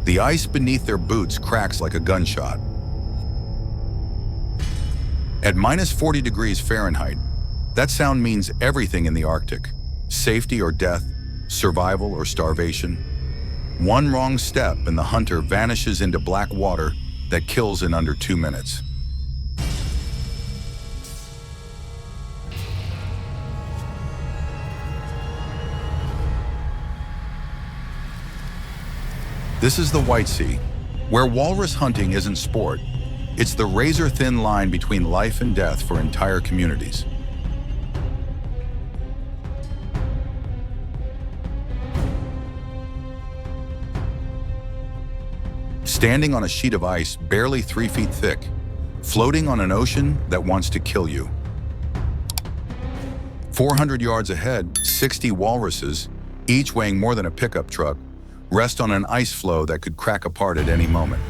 The ice beneath their boots cracks like a gunshot. At minus 40 degrees Fahrenheit, that sound means everything in the Arctic. Safety or death, survival or starvation. One wrong step and the hunter vanishes into black water that kills in under 2 minutes. This is the White Sea, where walrus hunting isn't sport. It's the razor-thin line between life and death for entire communities. Standing on a sheet of ice barely 3 feet thick, floating on an ocean that wants to kill you. 400 yards ahead, 60 walruses, each weighing more than a pickup truck, rest on an ice floe that could crack apart at any moment.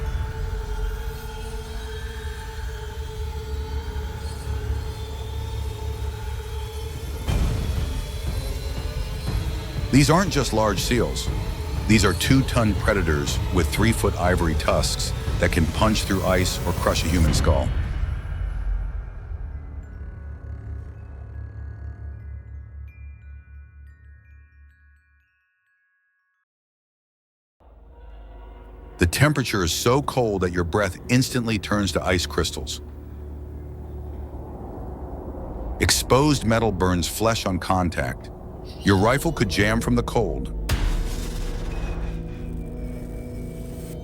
These aren't just large seals. These are 2-ton predators with 3-foot ivory tusks that can punch through ice or crush a human skull. The temperature is so cold that your breath instantly turns to ice crystals. Exposed metal burns flesh on contact. Your rifle could jam from the cold.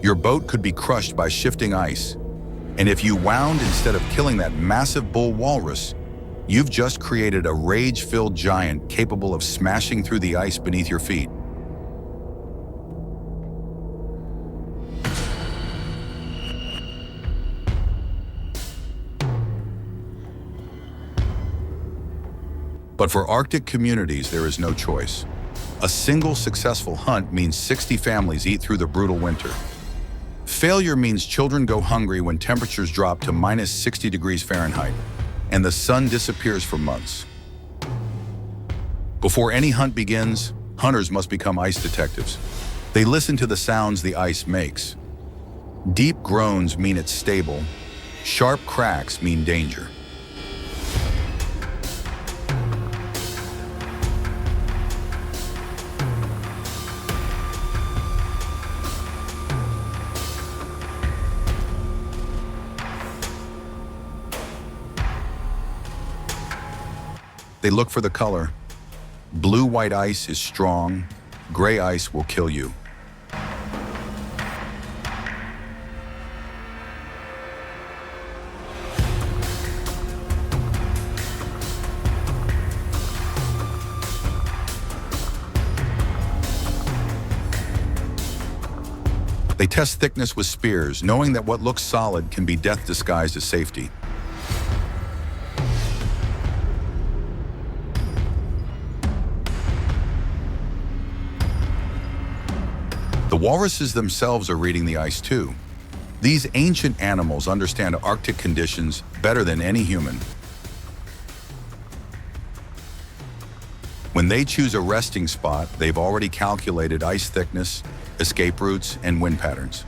Your boat could be crushed by shifting ice. And if you wound instead of killing that massive bull walrus, you've just created a rage-filled giant capable of smashing through the ice beneath your feet. But for Arctic communities, there is no choice. A single successful hunt means 60 families eat through the brutal winter. Failure means children go hungry when temperatures drop to minus 60 degrees Fahrenheit, and the sun disappears for months. Before any hunt begins, hunters must become ice detectives. They listen to the sounds the ice makes. Deep groans mean it's stable. Sharp cracks mean danger. They look for the color. Blue-white ice is strong. Gray ice will kill you. They test thickness with spears, knowing that what looks solid can be death disguised as safety. The walruses themselves are reading the ice too. These ancient animals understand Arctic conditions better than any human. When they choose a resting spot, they've already calculated ice thickness, escape routes, and wind patterns.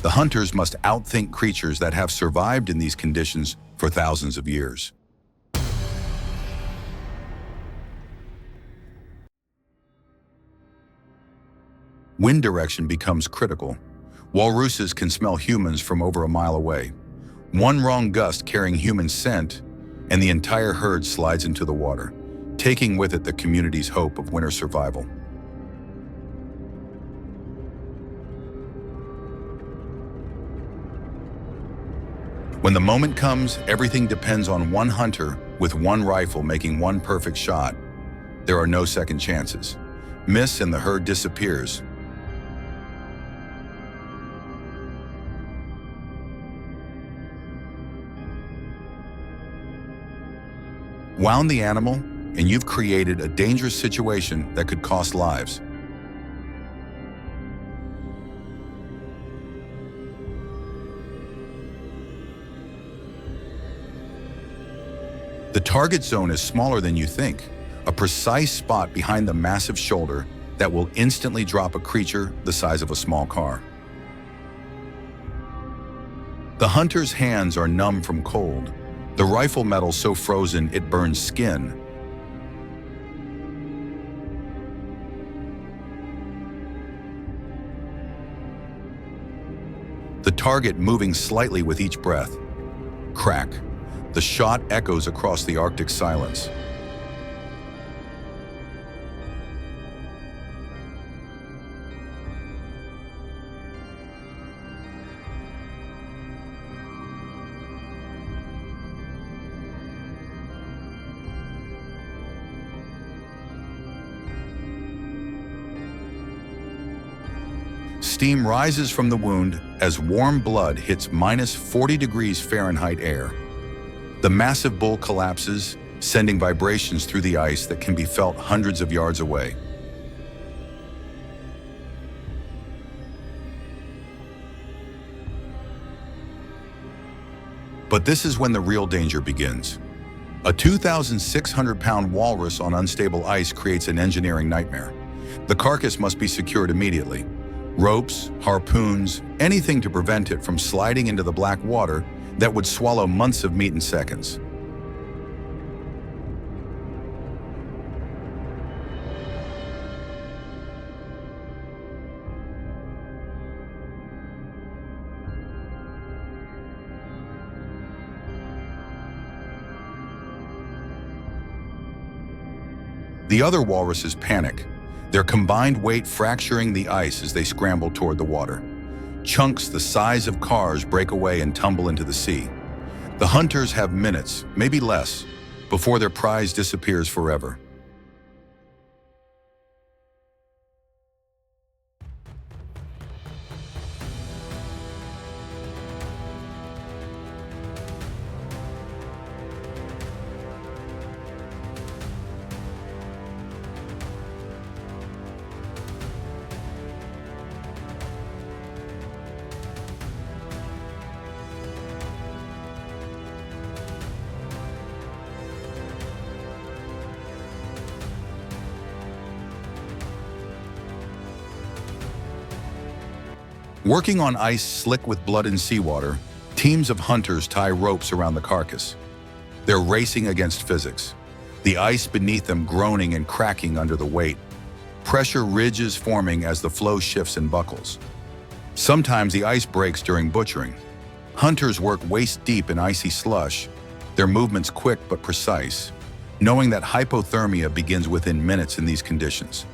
The hunters must outthink creatures that have survived in these conditions for thousands of years. Wind direction becomes critical. Walruses can smell humans from over a mile away. One wrong gust carrying human scent, and the entire herd slides into the water, taking with it the community's hope of winter survival. When the moment comes, everything depends on one hunter with one rifle making one perfect shot. There are no second chances. Miss and the herd disappears. Wound the animal, and you've created a dangerous situation that could cost lives. The target zone is smaller than you think, a precise spot behind the massive shoulder that will instantly drop a creature the size of a small car. The hunter's hands are numb from cold, the rifle metal so frozen it burns skin. The target moving slightly with each breath. Crack. The shot echoes across the Arctic silence. Steam rises from the wound as warm blood hits -40 degrees Fahrenheit air. The massive bull collapses, sending vibrations through the ice that can be felt hundreds of yards away. But this is when the real danger begins. A 2,600-pound walrus on unstable ice creates an engineering nightmare. The carcass must be secured immediately. Ropes, harpoons, anything to prevent it from sliding into the black water that would swallow months of meat in seconds. The other walruses panic, their combined weight fracturing the ice as they scramble toward the water. Chunks the size of cars break away and tumble into the sea. The hunters have minutes, maybe less, before their prize disappears forever. Working on ice slick with blood and seawater, teams of hunters tie ropes around the carcass. They're racing against physics, the ice beneath them groaning and cracking under the weight. Pressure ridges forming as the flow shifts and buckles. Sometimes the ice breaks during butchering. Hunters work waist-deep in icy slush, their movements quick but precise, knowing that hypothermia begins within minutes in these conditions.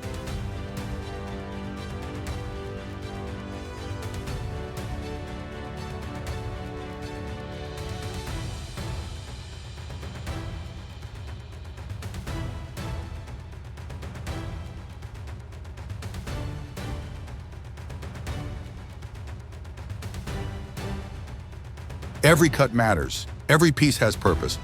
Every cut matters. Every piece has purpose.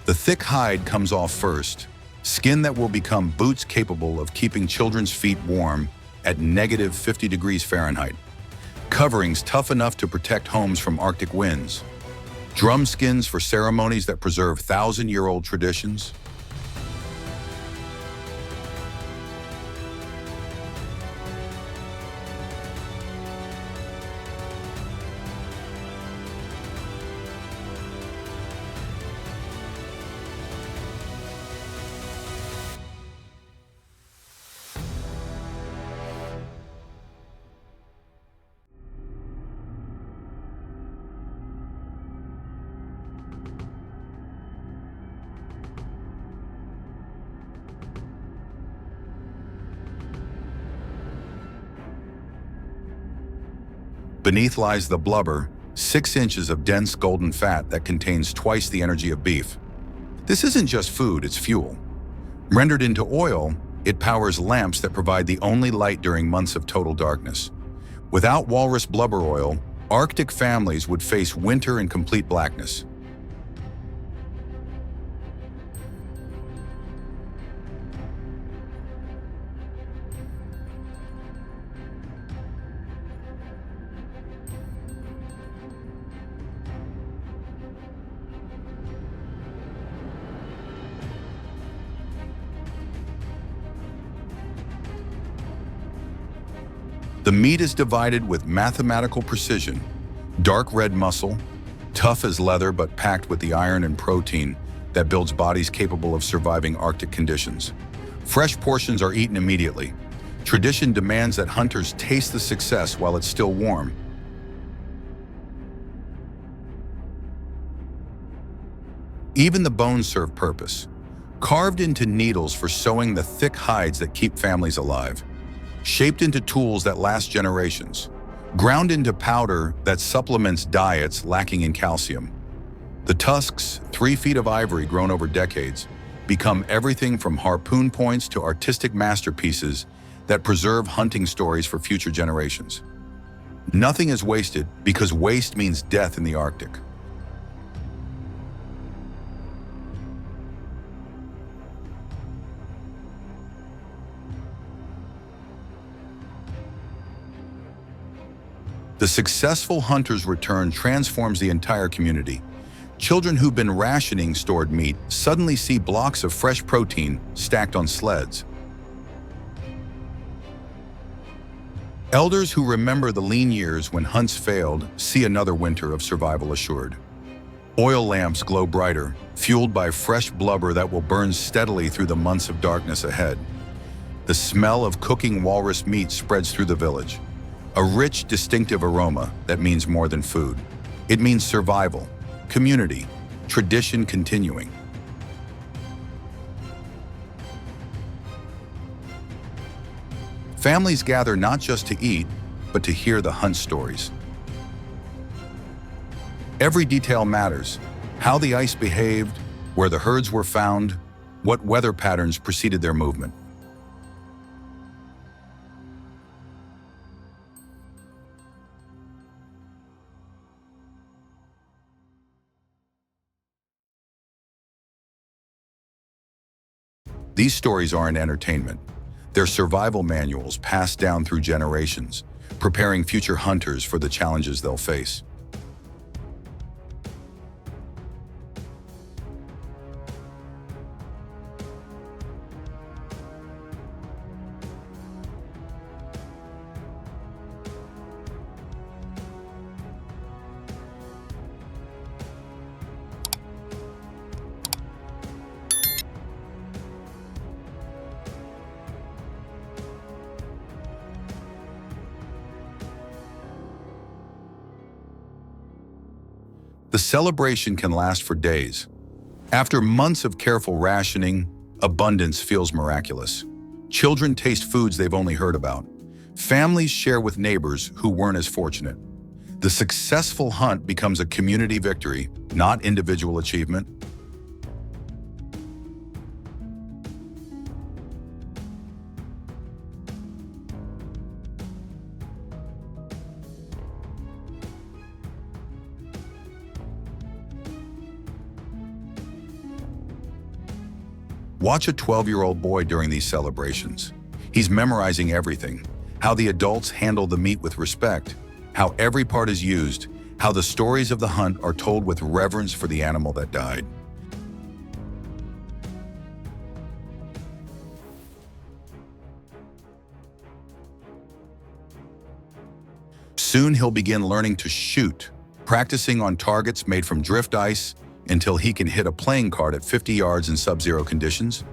The thick hide comes off first, skin that will become boots capable of keeping children's feet warm at -50 degrees Fahrenheit. Coverings tough enough to protect homes from Arctic winds. Drum skins for ceremonies that preserve thousand-year-old traditions. Beneath lies the blubber, 6 inches of dense golden fat that contains twice the energy of beef. This isn't just food, it's fuel. Rendered into oil, it powers lamps that provide the only light during months of total darkness. Without walrus blubber oil, Arctic families would face winter in complete blackness. The The meat is divided with mathematical precision. Dark red muscle, tough as leather but packed with the iron and protein that builds bodies capable of surviving Arctic conditions. Fresh portions are eaten immediately. Tradition demands that hunters taste the success while it's still warm. Even the bones serve purpose. Carved into needles for sewing the thick hides that keep families alive. Shaped into tools that last generations. Ground into powder that supplements diets lacking in calcium. The tusks, 3 feet of ivory grown over decades, become everything from harpoon points to artistic masterpieces that preserve hunting stories for future generations. Nothing is wasted because waste means death in the Arctic. The successful hunter's return transforms the entire community. Children who've been rationing stored meat suddenly see blocks of fresh protein stacked on sleds. Elders who remember the lean years when hunts failed see another winter of survival assured. Oil lamps glow brighter, fueled by fresh blubber that will burn steadily through the months of darkness ahead. The smell of cooking walrus meat spreads through the village. A rich, distinctive aroma that means more than food. It means survival, community, tradition continuing. Families gather not just to eat, but to hear the hunt stories. Every detail matters: how the ice behaved, where the herds were found, what weather patterns preceded their movement. These stories aren't entertainment. They're survival manuals passed down through generations, preparing future hunters for the challenges they'll face. The celebration can last for days. After months of careful rationing, abundance feels miraculous. Children taste foods they've only heard about. Families share with neighbors who weren't as fortunate. The successful hunt becomes a community victory, not individual achievement. Watch a 12-year-old boy during these celebrations. He's memorizing everything: how the adults handle the meat with respect, how every part is used, how the stories of the hunt are told with reverence for the animal that died. Soon he'll begin learning to shoot, practicing on targets made from drift ice until he can hit a playing card at 50 yards in sub-zero conditions.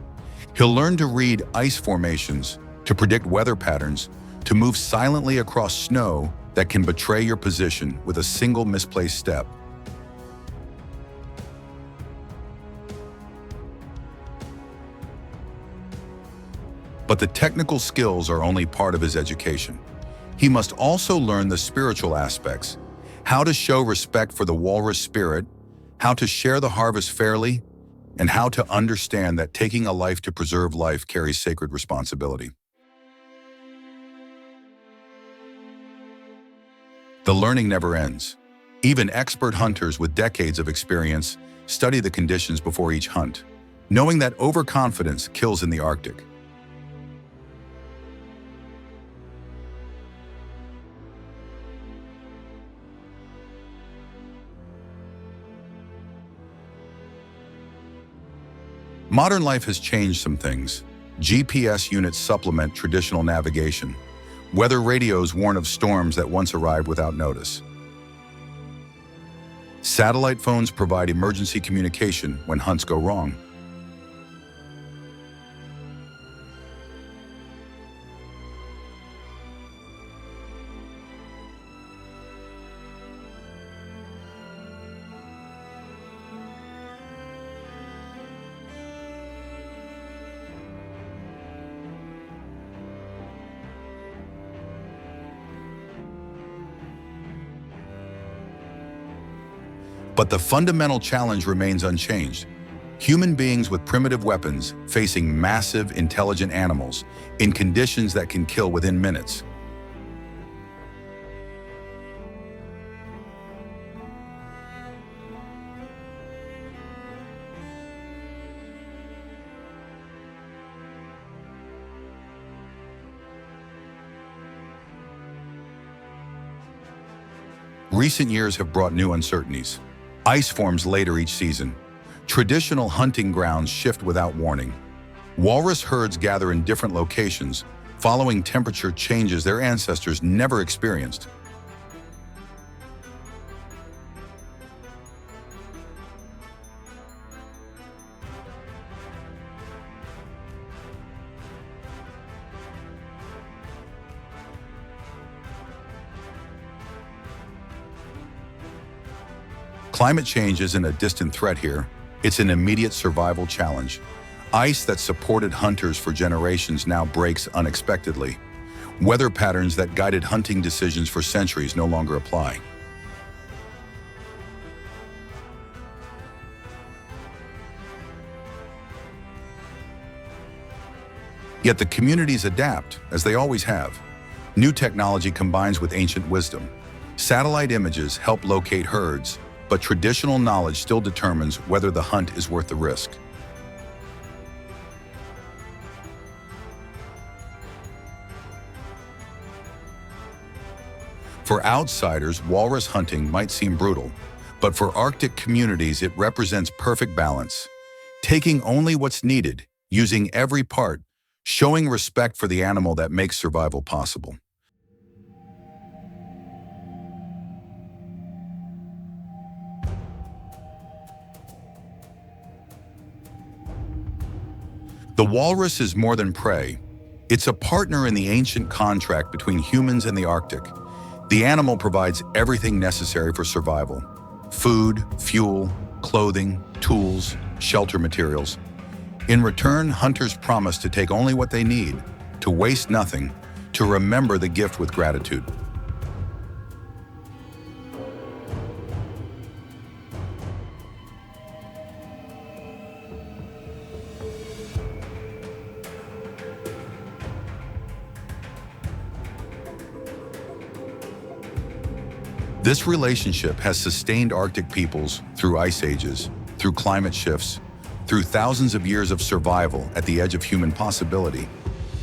He'll learn to read ice formations, to predict weather patterns, to move silently across snow that can betray your position with a single misplaced step. But the technical skills are only part of his education. He must also learn the spiritual aspects: how to show respect for the walrus spirit, how to share the harvest fairly, and how to understand that taking a life to preserve life carries sacred responsibility. The learning never ends. Even expert hunters with decades of experience study the conditions before each hunt, knowing that overconfidence kills in the Arctic. Modern life has changed some things. GPS units supplement traditional navigation, Weather radios warn of storms that once arrived without notice. Satellite phones provide emergency communication when hunts go wrong. But the fundamental challenge remains unchanged. Human beings with primitive weapons facing massive, intelligent animals in conditions that can kill within minutes. Recent years have brought new uncertainties. Ice forms later each season. Traditional hunting grounds shift without warning. Walrus herds gather in different locations, following temperature changes their ancestors never experienced. Climate change isn't a distant threat here. It's an immediate survival challenge. Ice that supported hunters for generations now breaks unexpectedly. Weather patterns that guided hunting decisions for centuries no longer apply. Yet the communities adapt, as they always have. New technology combines with ancient wisdom. Satellite images help locate herds, but traditional knowledge still determines whether the hunt is worth the risk. For outsiders, walrus hunting might seem brutal, but for Arctic communities it represents perfect balance. Taking only what's needed, using every part, showing respect for the animal that makes survival possible. The walrus is more than prey. It's a partner in the ancient contract between humans and the Arctic. The animal provides everything necessary for survival: food, fuel, clothing, tools, shelter materials. In return, hunters promise to take only what they need, to waste nothing, to remember the gift with gratitude. This relationship has sustained Arctic peoples through ice ages, through climate shifts, through thousands of years of survival at the edge of human possibility.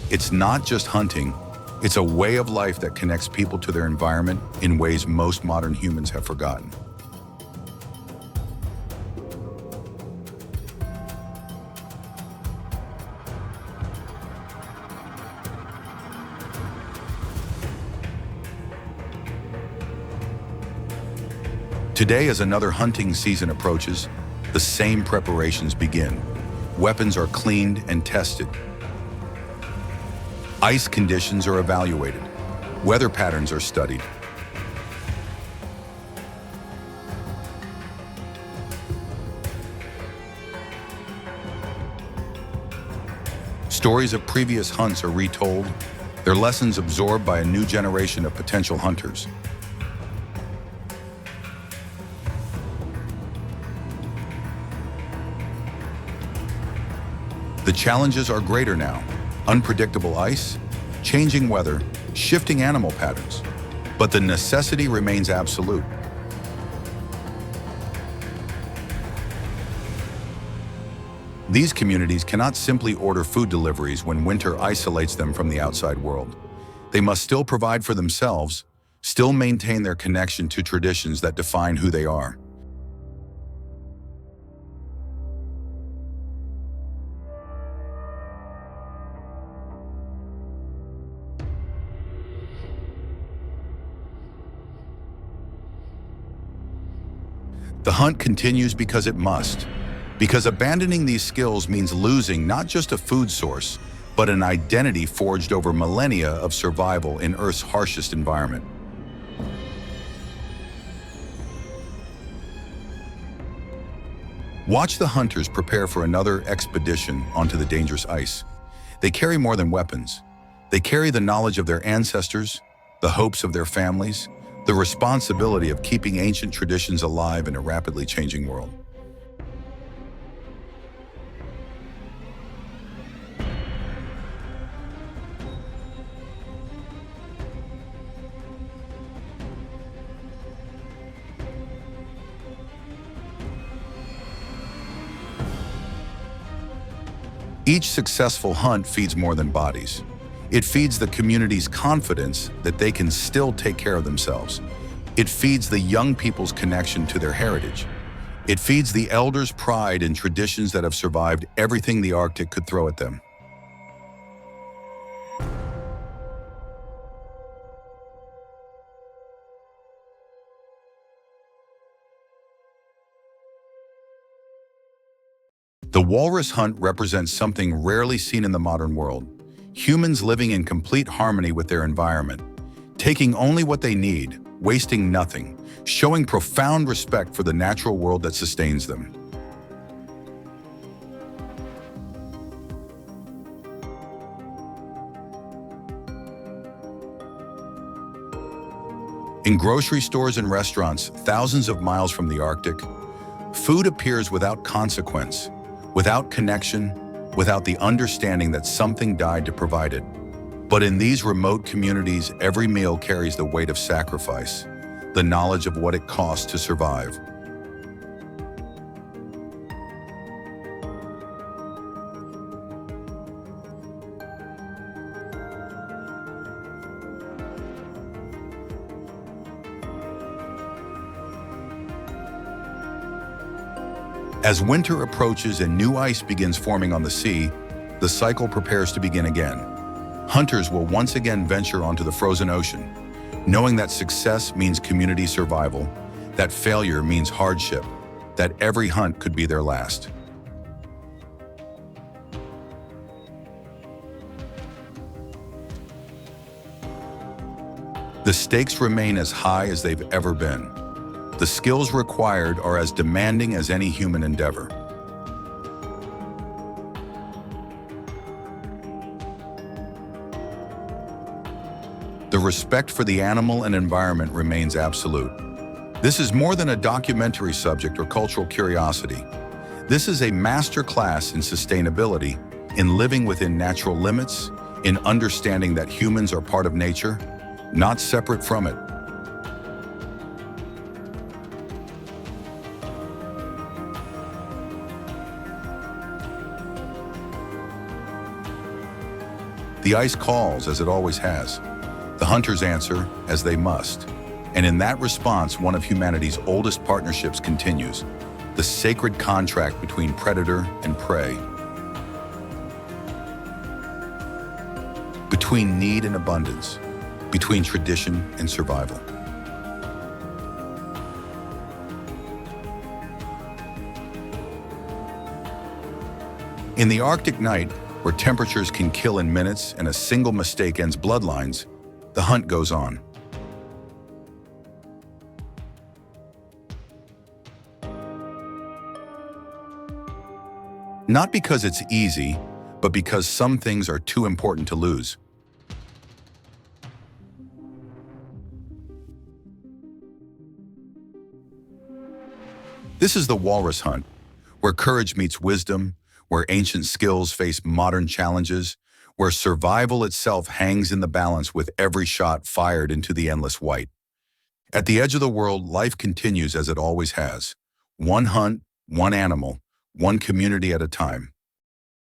It's not just hunting, it's a way of life that connects people to their environment in ways most modern humans have forgotten. Today, as another hunting season approaches, the same preparations begin. Weapons are cleaned and tested. Ice conditions are evaluated. Weather patterns are studied. Stories of previous hunts are retold, their lessons absorbed by a new generation of potential hunters. The challenges are greater now: unpredictable ice, changing weather, shifting animal patterns. But the necessity remains absolute. These communities cannot simply order food deliveries when winter isolates them from the outside world. They must still provide for themselves, still maintain their connection to traditions that define who they are. The hunt continues because it must, because abandoning these skills means losing not just a food source, but an identity forged over millennia of survival in Earth's harshest environment. Watch the hunters prepare for another expedition onto the dangerous ice. They carry more than weapons. They carry the knowledge of their ancestors, the hopes of their families, the responsibility of keeping ancient traditions alive in a rapidly changing world. Each successful hunt feeds more than bodies. It feeds the community's confidence that they can still take care of themselves. It feeds the young people's connection to their heritage. It feeds the elders' pride in traditions that have survived everything the Arctic could throw at them. The walrus hunt represents something rarely seen in the modern world. Humans living in complete harmony with their environment, taking only what they need, wasting nothing, showing profound respect for the natural world that sustains them. In grocery stores and restaurants, thousands of miles from the Arctic, food appears without consequence, without connection, without the understanding that something died to provide it. But in these remote communities, every meal carries the weight of sacrifice, the knowledge of what it costs to survive. As winter approaches and new ice begins forming on the sea, the cycle prepares to begin again. Hunters will once again venture onto the frozen ocean, knowing that success means community survival, that failure means hardship, that every hunt could be their last. The stakes remain as high as they've ever been. The skills required are as demanding as any human endeavor. The respect for the animal and environment remains absolute. This is more than a documentary subject or cultural curiosity. This is a master class in sustainability, in living within natural limits, in understanding that humans are part of nature, not separate from it. The ice calls, as it always has. The hunters answer, as they must. And in that response, one of humanity's oldest partnerships continues, the sacred contract between predator and prey, between need and abundance, between tradition and survival. In the Arctic night, where temperatures can kill in minutes and a single mistake ends bloodlines, the hunt goes on. Not because it's easy, but because some things are too important to lose. This is the walrus hunt, where courage meets wisdom, where ancient skills face modern challenges, where survival itself hangs in the balance with every shot fired into the endless white. At the edge of the world, life continues as it always has. One hunt, one animal, one community at a time.